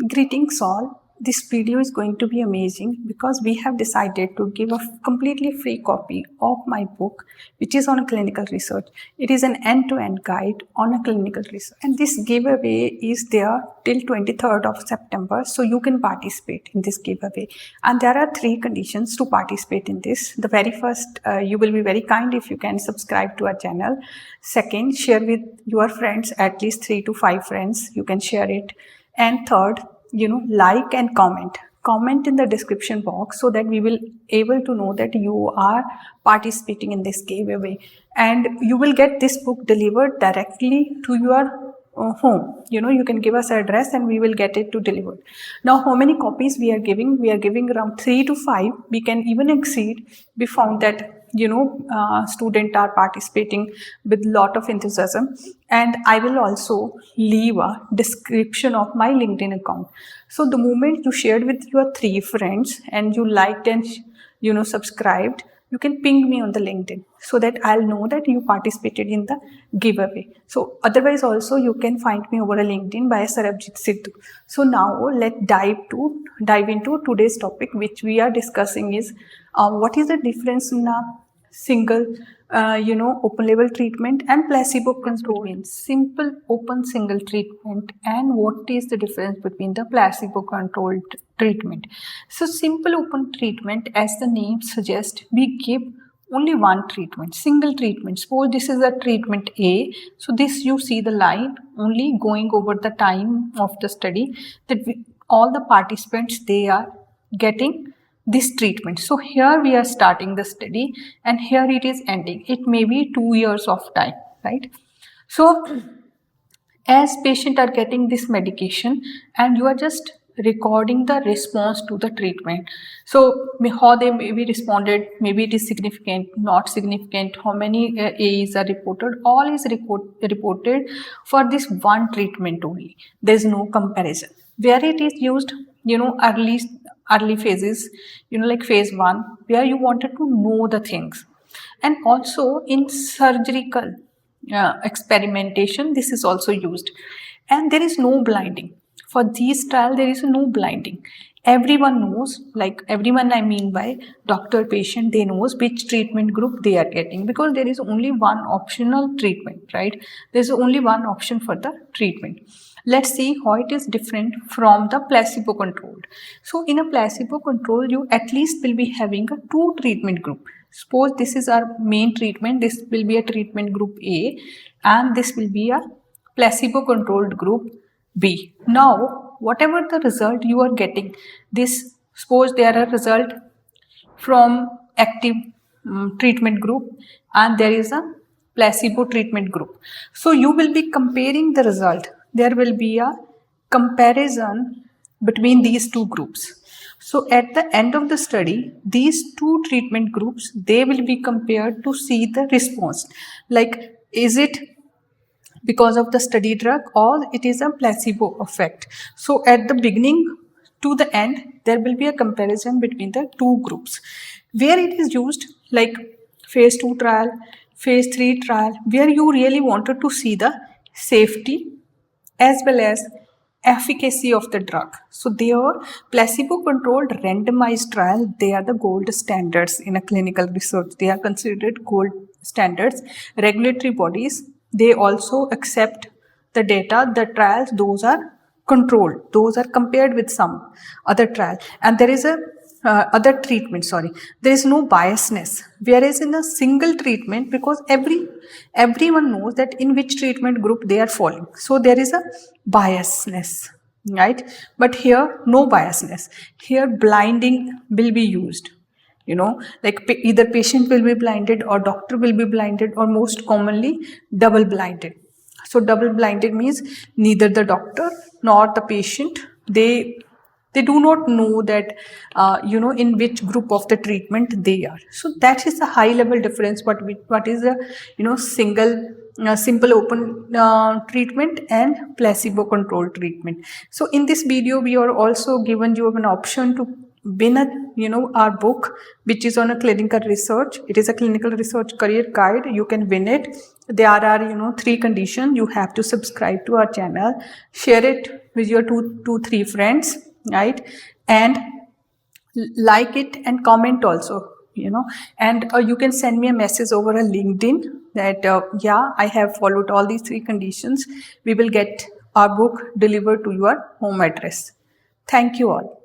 Greetings all. This video is going to be amazing because we have decided to give a completely free copy of my book, which is on clinical research. It is an end-to-end guide on a clinical research, and this giveaway is there till 23rd of September, so you can participate in this giveaway. And there are 3 conditions to participate in this. The very first, you will be very kind if you can subscribe to our channel. Second, share with your friends, at least 3 to 5 friends. You can share it. And third, like and comment in the description box so that we will able to know that you are participating in this giveaway, and you will get this book delivered directly to your home. You can give us address and we will get it to delivered. Now, how many copies we are giving around 3 to 5. We can even exceed. We found that students are participating with lot of enthusiasm, and I will also leave a description of my LinkedIn account. So the moment you shared with your 3 friends and you liked and subscribed, you can ping me on the LinkedIn so that I'll know that you participated in the giveaway. So otherwise also you can find me over a LinkedIn by Sarabjit Sidhu. So now let's dive into today's topic, which we are discussing is what is the difference in a single open label treatment and placebo control in simple open single treatment, and what is the difference between the placebo controlled treatment. So simple open treatment, as the name suggests, we give only one treatment, single treatment. Suppose this is a treatment A. So this, you see the line only going over the time of the study, that all the participants, they are getting this treatment. So here we are starting the study and here it is ending. It may be 2 years of time, right? So as patients are getting this medication and you are just recording the response to the treatment. So how they maybe responded, maybe it is significant, not significant, how many AEs are reported, all is reported for this one treatment only. There is no comparison. Where it is used, early phases, like phase 1, where you wanted to know the things. And also in surgical experimentation, this is also used. And there is no blinding. For these trials, there is no blinding. Everyone knows, like everyone I mean by doctor, patient, they knows which treatment group they are getting, because there is only one optional treatment, right? There is only one option for the treatment. Let's see how it is different from the placebo controlled. So in a placebo control, you at least will be having a 2 treatment group. Suppose this is our main treatment, this will be a treatment group A, and this will be a placebo controlled group B. Now, whatever the result you are getting, this, suppose there are result from active treatment group and there is a placebo treatment group. So you will be comparing the result. There will be a comparison between these 2 groups. So at the end of the study, these 2 treatment groups, they will be compared to see the response. Like, is it because of the study drug or it is a placebo effect? So at the beginning to the end, there will be a comparison between the 2 groups. Where it is used, like phase 2 trial, phase 3 trial, where you really wanted to see the safety as well as efficacy of the drug. So their placebo controlled randomized trial, they are the gold standards in a clinical research. They are considered gold standards. Regulatory bodies, they also accept the data, the trials, those are controlled. Those are compared with some other trial. And there is a other treatment, there is no biasness. Whereas in a single treatment, because everyone knows that in which treatment group they are falling. So there is a biasness, right? But here, no biasness. Here, blinding will be used. Like either patient will be blinded or doctor will be blinded, or most commonly double blinded. So double blinded means neither the doctor nor the patient, they do not know that in which group of the treatment they are. So that is a high level difference. What is a simple open treatment and placebo controlled treatment. So in this video, we are also given you an option to win our book, which is on a clinical research. It is a clinical research career guide. You can win it. There are 3 conditions. You have to subscribe to our channel, share it with your 3 friends, right, and like it and comment also, and you can send me a message over a LinkedIn that yeah, I have followed all these 3 conditions. We will get our book delivered to your home address. Thank you all.